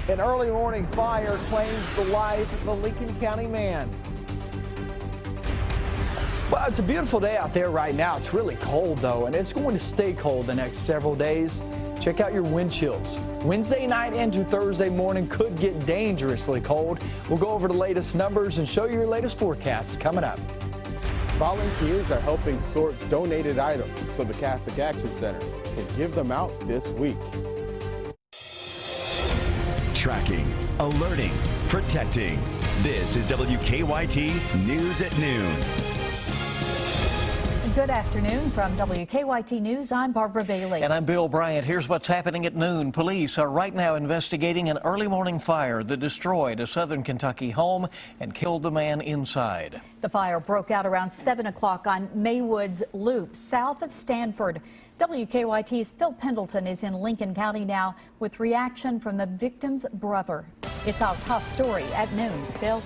An early morning fire claims the life of a Lincoln County man. Well, it's a beautiful day out there right now. It's really cold, though, and it's going to stay cold the next several days. Check out your wind chills. Wednesday night into Thursday morning could get dangerously cold. We'll go over the latest numbers and show you your latest forecasts coming up. Volunteers are helping sort donated items so the Catholic Action Center can give them out this week. Tracking, alerting, protecting. This is WKYT News at Noon. Good afternoon from WKYT News. I'm Barbara Bailey. And I'm Bill Bryant. Here's what's happening at noon. Police are right now investigating an early morning fire that destroyed a southern Kentucky home and killed the man inside. The fire broke out around 7 o'clock on Maywoods Loop, south of Stanford. WKYT's Phil Pendleton is in Lincoln County now with reaction from the victim's brother. It's our top story at noon. Phil?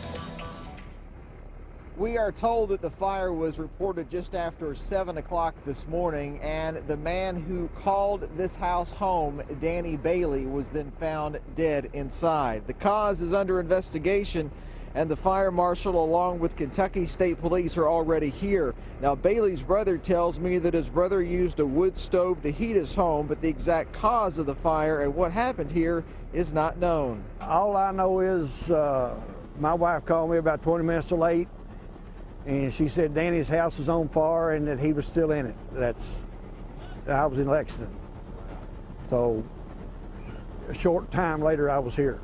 We are told that the fire was reported just after 7 o'clock this morning, and the man who called this house home, Danny Bailey, was then found dead inside. The cause is under investigation, and the fire marshal along with Kentucky State Police are already here. Now, Bailey's brother tells me that his brother used a wood stove to heat his home, but the exact cause of the fire and what happened here is not known. All I know is my wife called me about 20 minutes late, and she said Danny's house was on fire and that he was still in it. I was in Lexington. So a short time later I was here.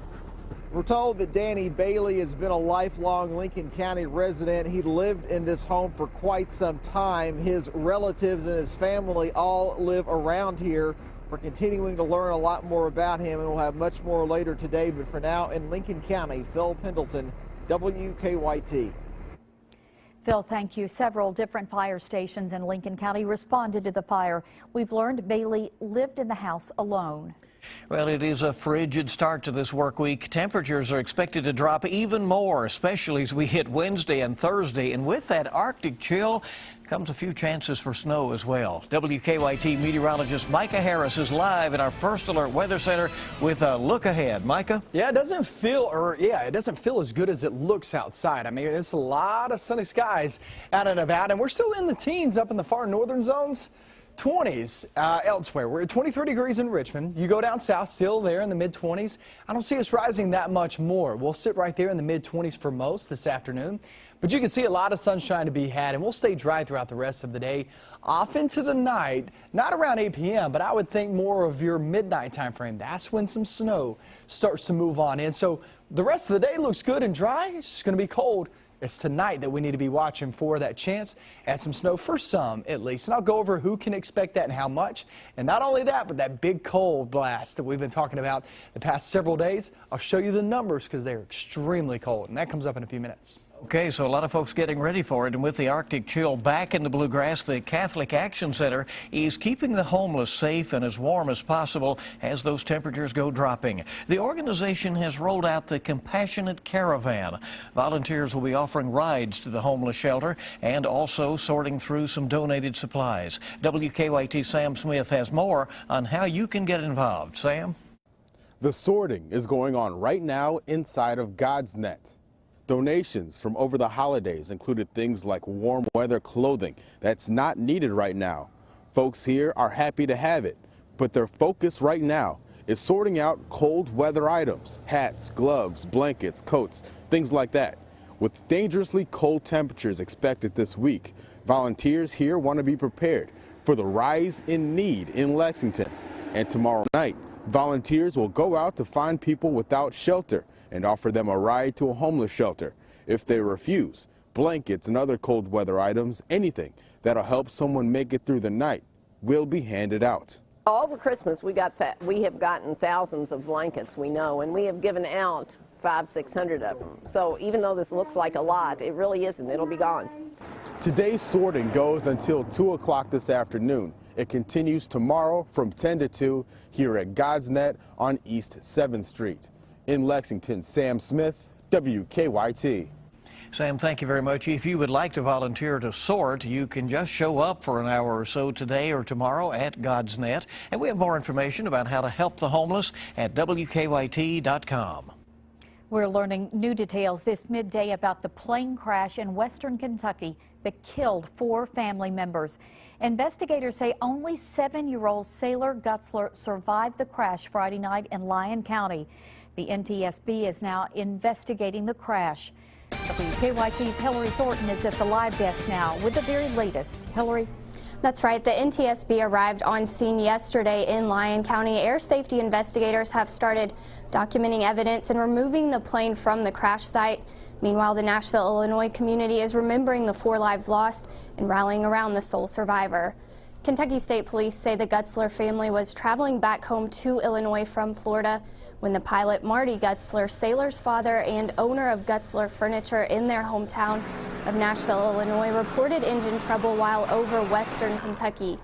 We're told that Danny Bailey has been a lifelong Lincoln County resident. He lived in this home for quite some time. His relatives and his family all live around here. We're continuing to learn a lot more about him, and we'll have much more later today. But for now, in Lincoln County, Phil Pendleton, WKYT. Phil, thank you. Several different fire stations in Lincoln County responded to the fire. We've learned Bailey lived in the house alone. Well, it is a frigid start to this work week. Temperatures are expected to drop even more, especially as we hit Wednesday and Thursday. And with that Arctic chill comes a few chances for snow as well. WKYT meteorologist Micah Harris is live at our First Alert Weather Center with a look ahead. Micah? Yeah, it doesn't feel as good as it looks outside. I mean, it's a lot of sunny skies out and about, and we're still in the teens up in the far northern zones. 20s elsewhere. We're at 23 degrees in Richmond. You go down south, still there in the mid-20s. I don't see us rising that much more. We'll sit right there in the mid-20s for most this afternoon. But you can see a lot of sunshine to be had, and we'll stay dry throughout the rest of the day. Off into the night, not around 8 p.m., but I would think more of your midnight time frame. That's when some snow starts to move on in. So the rest of the day looks good and dry. It's just going to be cold. It's tonight that we need to be watching for that chance at some snow for some, at least. And I'll go over who can expect that and how much. And not only that, but that big cold blast that we've been talking about the past several days. I'll show you the numbers because they're extremely cold. And that comes up in a few minutes. Okay, so a lot of folks getting ready for it, and with the Arctic chill back in the bluegrass, the Catholic Action Center is keeping the homeless safe and as warm as possible as those temperatures go dropping. The organization has rolled out the Compassionate Caravan. Volunteers will be offering rides to the homeless shelter and also sorting through some donated supplies. WKYT Sam Smith has more on how you can get involved. Sam? The sorting is going on right now inside of God's Net. Donations from over the holidays included things like warm weather clothing that's not needed right now. Folks here are happy to have it, but their focus right now is sorting out cold weather items, hats, gloves, blankets, coats, things like that. With dangerously cold temperatures expected this week, volunteers here want to be prepared for the rise in need in Lexington. And tomorrow night, volunteers will go out to find people without shelter and offer them a ride to a homeless shelter. If they refuse, blankets and other cold weather items, anything that'll help someone make it through the night, will be handed out. Over Christmas, we have gotten thousands of blankets, we know, and we have given out 500-600 of them. So even though this looks like a lot, it really isn't. It'll be gone. Today's sorting goes until 2 o'clock this afternoon. It continues tomorrow from 10 to 2 here at God's Net on East 7th Street. In Lexington, Sam Smith, WKYT. Sam, thank you very much. If you would like to volunteer to sort, you can just show up for an hour or so today or tomorrow at God's Net. And we have more information about how to help the homeless at WKYT.com. We're learning new details this midday about the plane crash in western Kentucky that killed 4 family members. Investigators say only 7-year-old Sailor Gutzler survived the crash Friday night in Lyon County. The NTSB is now investigating the crash. WKYT's Hillary Thornton is at the live desk now with the very latest. Hillary? That's right. The NTSB arrived on scene yesterday in Lyon County. Air safety investigators have started documenting evidence and removing the plane from the crash site. Meanwhile, the Nashville, Illinois community is remembering the 4 lives lost and rallying around the sole survivor. Kentucky State Police say the Gutzler family was traveling back home to Illinois from Florida when the pilot Marty Gutzler, Sailor's father and owner of Gutzler Furniture in their hometown of Nashville, Illinois, reported engine trouble while over western Kentucky.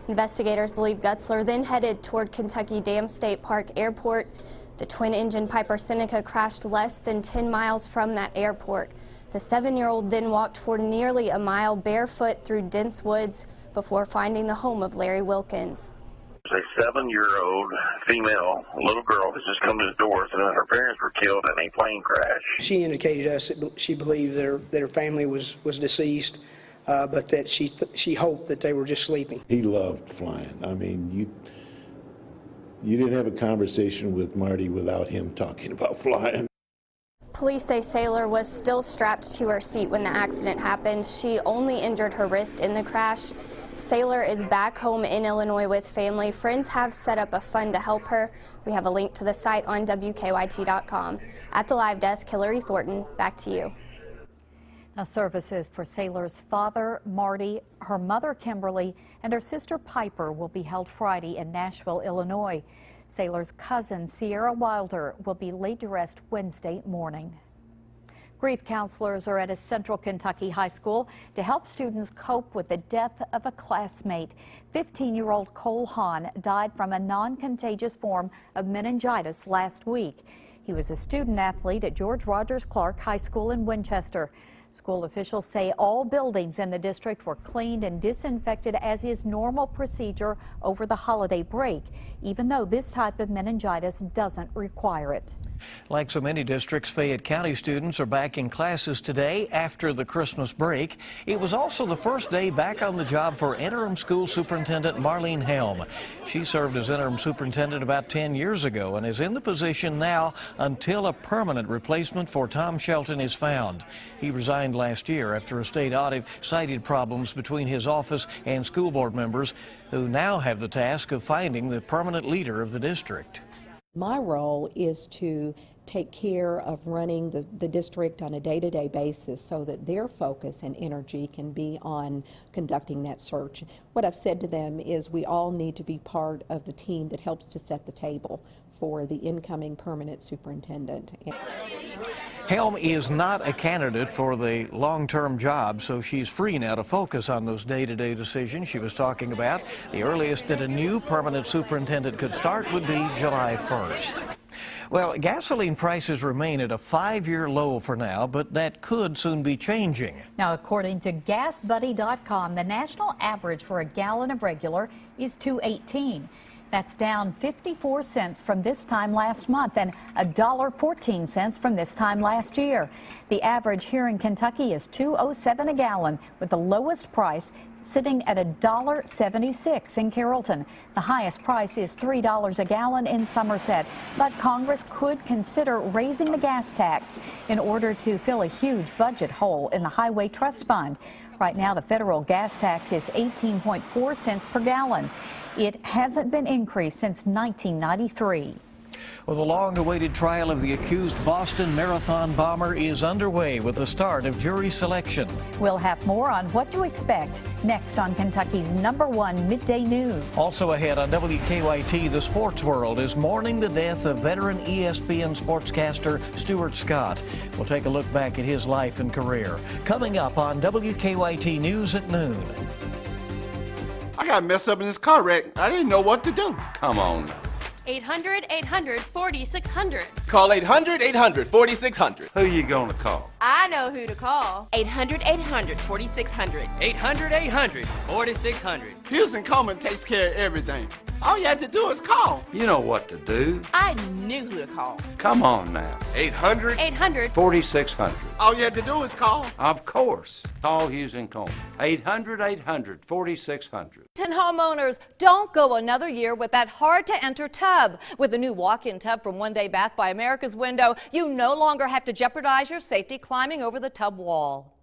Investigators believe Gutzler then headed toward Kentucky Dam State Park Airport. The twin-engine Piper Seneca crashed less than 10 miles from that airport. The 7-year-old then walked for nearly a mile barefoot through dense woods before finding the home of Larry Wilkins. A 7-year-old female little girl has just come to the door saying that her parents were killed in a plane crash. She indicated to us that she believed that her family was deceased, but that she hoped that they were just sleeping. He loved flying. I mean, you didn't have a conversation with Marty without him talking about flying. Police say Sailor was still strapped to her seat when the accident happened. She only injured her wrist in the crash. Sailor is back home in Illinois with family. Friends have set up a fund to help her. We have a link to the site on WKYT.com. At the live desk, Hillary Thornton, back to you. Now, services for Sailor's father, Marty, her mother, Kimberly, and her sister, Piper, will be held Friday in Nashville, Illinois. Sailor's cousin, Sierra Wilder, will be laid to rest Wednesday morning. Grief counselors are at a Central Kentucky high school to help students cope with the death of a classmate. 15-year-old Cole Hahn died from a non-contagious form of meningitis last week. He was a student athlete at George Rogers Clark High School in Winchester. School officials say all buildings in the district were cleaned and disinfected as is normal procedure over the holiday break, even though this type of meningitis doesn't require it. Like so many districts, Fayette County students are back in classes today after the Christmas break. It was also the first day back on the job for interim school superintendent Marlene Helm. She served as interim superintendent about 10 years ago and is in the position now until a permanent replacement for Tom Shelton is found. He resigned last year after a state audit cited problems between his office and school board members, who now have the task of finding the permanent leader of the district. My role is to take care of running the district on a day-to-day basis so that their focus and energy can be on conducting that search. What I've said to them is we all need to be part of the team that helps to set the table for the incoming permanent superintendent. Helm is not a candidate for the long-term job, so she's free now to focus on those day-to-day decisions she was talking about. The earliest that a new permanent superintendent could start would be July 1st. Well, gasoline prices remain at a 5-year low for now, but that could soon be changing. Now, according to GasBuddy.com, the national average for a gallon of regular is $2.18. That's down 54 cents from this time last month and $1.14 from this time last year. The average here in Kentucky is $2.07 a gallon, with the lowest price sitting at $1.76 in Carrollton. The highest price is $3 a gallon in Somerset. But Congress could consider raising the gas tax in order to fill a huge budget hole in the Highway Trust Fund. Right now, the federal gas tax is 18.4 cents per gallon. It hasn't been increased since 1993. Well, the long-awaited trial of the accused Boston Marathon bomber is underway with the start of jury selection. We'll have more on what to expect next on Kentucky's #1 midday news. Also ahead on WKYT, the sports world is mourning the death of veteran ESPN sportscaster Stuart Scott. We'll take a look back at his life and career. Coming up on WKYT News at noon. I got messed up in this car wreck. I didn't know what to do. Come on. 800-800-4600. Call 800-800-4600. Who you gonna call? I know who to call. 800-800-4600. 800-800-4600. Hughes & Coleman takes care of everything. All you have to do is call. You know what to do. I knew who to call. Come on now. 800-800-4600. All you have to do is call. Of course. Call Hughes & Coleman. 800-800-4600. Homeowners, don't go another year with that hard-to-enter tub. With the new walk-in tub from One Day Bath by America's Window, you no longer have to jeopardize your safety climbing over the tub wall.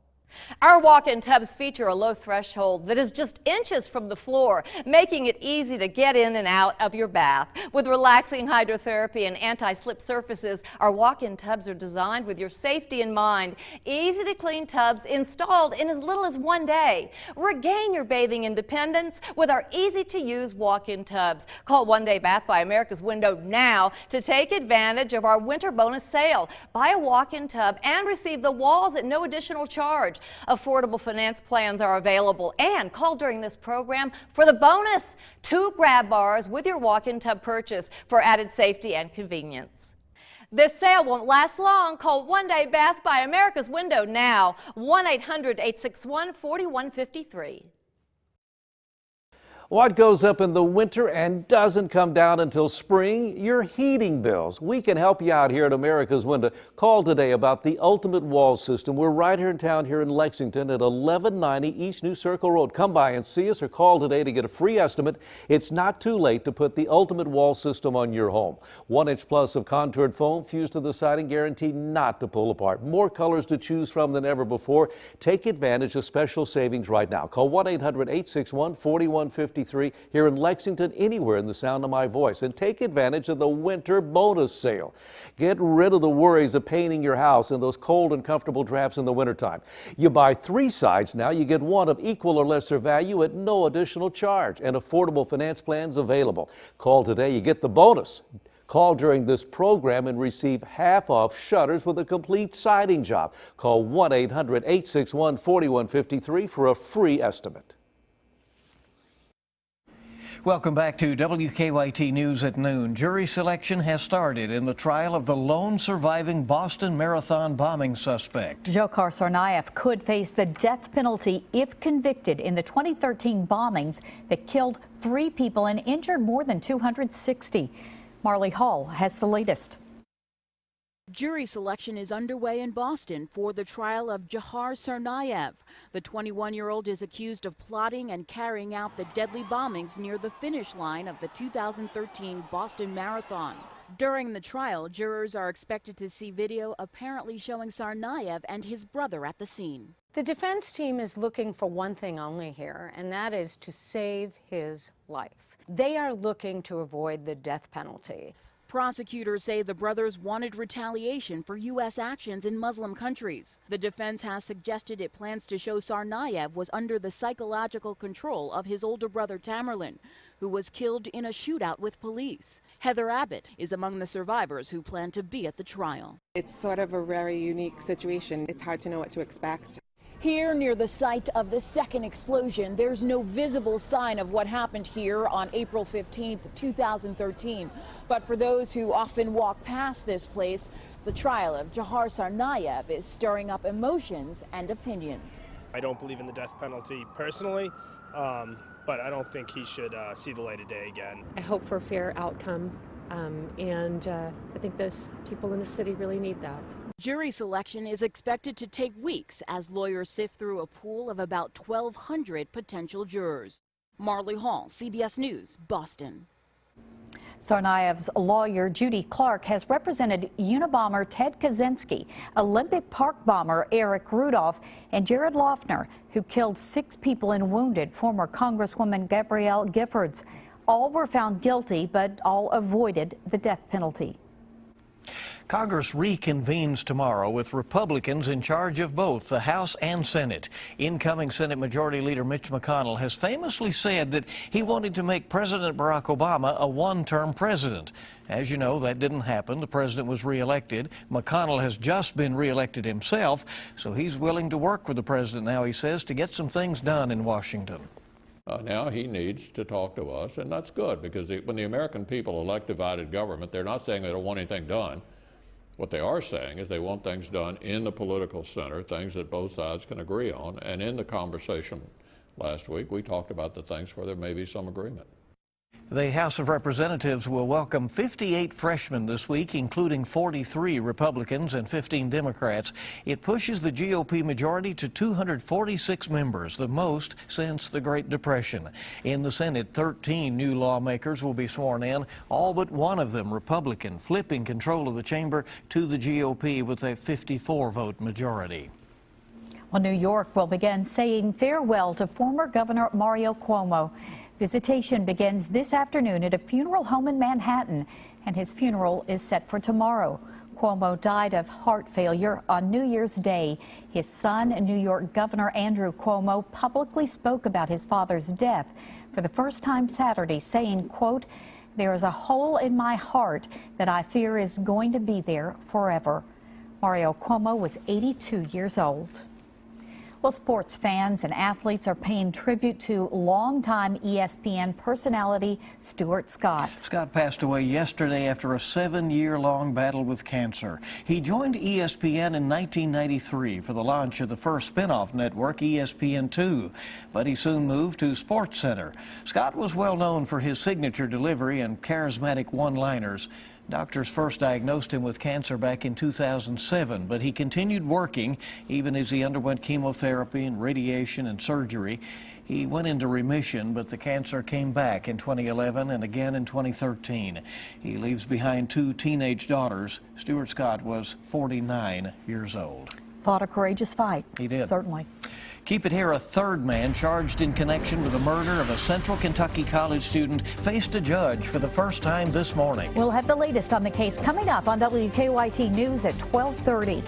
Our walk-in tubs feature a low threshold that is just inches from the floor, making it easy to get in and out of your bath. With relaxing hydrotherapy and anti-slip surfaces, our walk-in tubs are designed with your safety in mind. Easy to clean tubs installed in as little as 1 day. Regain your bathing independence with our easy-to-use walk-in tubs. Call One Day Bath by America's Window now to take advantage of our winter bonus sale. Buy a walk-in tub and receive the walls at no additional charge. Affordable finance plans are available, and call during this program for the bonus 2 grab bars with your walk-in tub purchase for added safety and convenience. This sale won't last long. Call One Day Bath by America's Window now. 1-800-861-4153. What goes up in the winter and doesn't come down until spring? Your heating bills. We can help you out here at America's Window. Call today about the ultimate wall system. We're right here in town here in Lexington at 1190 East New Circle Road. Come by and see us or call today to get a free estimate. It's not too late to put the ultimate wall system on your home. 1 inch plus of contoured foam fused to the siding, guaranteed not to pull apart. More colors to choose from than ever before. Take advantage of special savings right now. Call 1-800-861-4153 here in Lexington, anywhere in the sound of my voice, and take advantage of the winter bonus sale. Get rid of the worries of painting your house in those cold and comfortable drafts in the wintertime. You buy 3 sides now, you get 1 of equal or lesser value at no additional charge, and affordable finance plans available. Call today, you get the bonus. Call during this program and receive half off shutters with a complete siding job. Call 1-800-861-4153 for a free estimate. Welcome back to WKYT News at noon. Jury selection has started in the trial of the lone surviving Boston Marathon bombing suspect. Dzhokhar Tsarnaev could face the death penalty if convicted in the 2013 bombings that killed 3 people and injured more than 260. Marley Hall has the latest. Jury selection is underway in Boston for the trial of Dzhokhar Tsarnaev. The 21-year-old is accused of plotting and carrying out the deadly bombings near the finish line of the 2013 Boston Marathon. During the trial, jurors are expected to see video apparently showing Tsarnaev and his brother at the scene. The defense team is looking for one thing only here, and that is to save his life. They are looking to avoid the death penalty. Prosecutors say the brothers wanted retaliation for U.S. actions in Muslim countries. The defense has suggested it plans to show Tsarnaev was under the psychological control of his older brother Tamerlan, who was killed in a shootout with police. Heather Abbott is among the survivors who plan to be at the trial. It's sort of a very unique situation. It's hard to know what to expect. Here near the site of the second explosion, there's no visible sign of what happened here on April 15th, 2013. But for those who often walk past this place, the trial of Dzhokhar Tsarnaev is stirring up emotions and opinions. I don't believe in the death penalty personally, but I don't think he should see the light of day again. I hope for a fair outcome, and I think those people in the city really need that. Jury selection is expected to take weeks as lawyers sift through a pool of about 1,200 potential jurors. Marley Hall, CBS News, Boston. Tsarnaev's lawyer, Judy Clark, has represented Unabomber Ted Kaczynski, Olympic Park bomber Eric Rudolph, and Jared Loughner, who killed 6 people and wounded former Congresswoman Gabrielle Giffords. All were found guilty, but all avoided the death penalty. Congress reconvenes tomorrow with Republicans in charge of both the House and Senate. Incoming Senate Majority Leader Mitch McConnell has famously said that he wanted to make President Barack Obama a one-term president. As you know, that didn't happen. The president was reelected. McConnell has just been reelected himself, so he's willing to work with the president now, he says, to get some things done in Washington. Now he needs to talk to us, and that's good, because when the American people elect divided government, they're not saying they don't want anything done. What they are saying is they want things done in the political center, things that both sides can agree on. And in the conversation last week, we talked about the things where there may be some agreement. The House of Representatives will welcome 58 freshmen this week, including 43 Republicans and 15 Democrats. It pushes the GOP majority to 246 members, the most since the Great Depression. In the Senate, 13 new lawmakers will be sworn in, all but one of them Republican, flipping control of the chamber to the GOP with a 54-vote majority. Well, New York will begin saying farewell to former Governor Mario Cuomo. Visitation begins this afternoon at a funeral home in Manhattan, and his funeral is set for tomorrow. Cuomo died of heart failure on New Year's Day. His son, New York Governor Andrew Cuomo, publicly spoke about his father's death for the first time Saturday, saying, quote, "There is a hole in my heart that I fear is going to be there forever." Mario Cuomo was 82 years old. Well, sports fans and athletes are paying tribute to longtime ESPN personality Stuart Scott. Scott passed away yesterday after a 7-year-long battle with cancer. He joined ESPN in 1993 for the launch of the first spin-off network, ESPN2, but he soon moved to SportsCenter. Scott was well known for his signature delivery and charismatic one-liners. Doctors first diagnosed him with cancer back in 2007, but he continued working even as he underwent chemotherapy and radiation and surgery. He went into remission, but the cancer came back in 2011 and again in 2013. He leaves behind 2 teenage daughters. Stuart Scott was 49 years old. Fought a courageous fight. He did. Certainly. Keep it here. A third man charged in connection with the murder of a Central Kentucky college student faced a judge for the first time this morning. We'll have the latest on the case coming up on WKYT News at 12:30.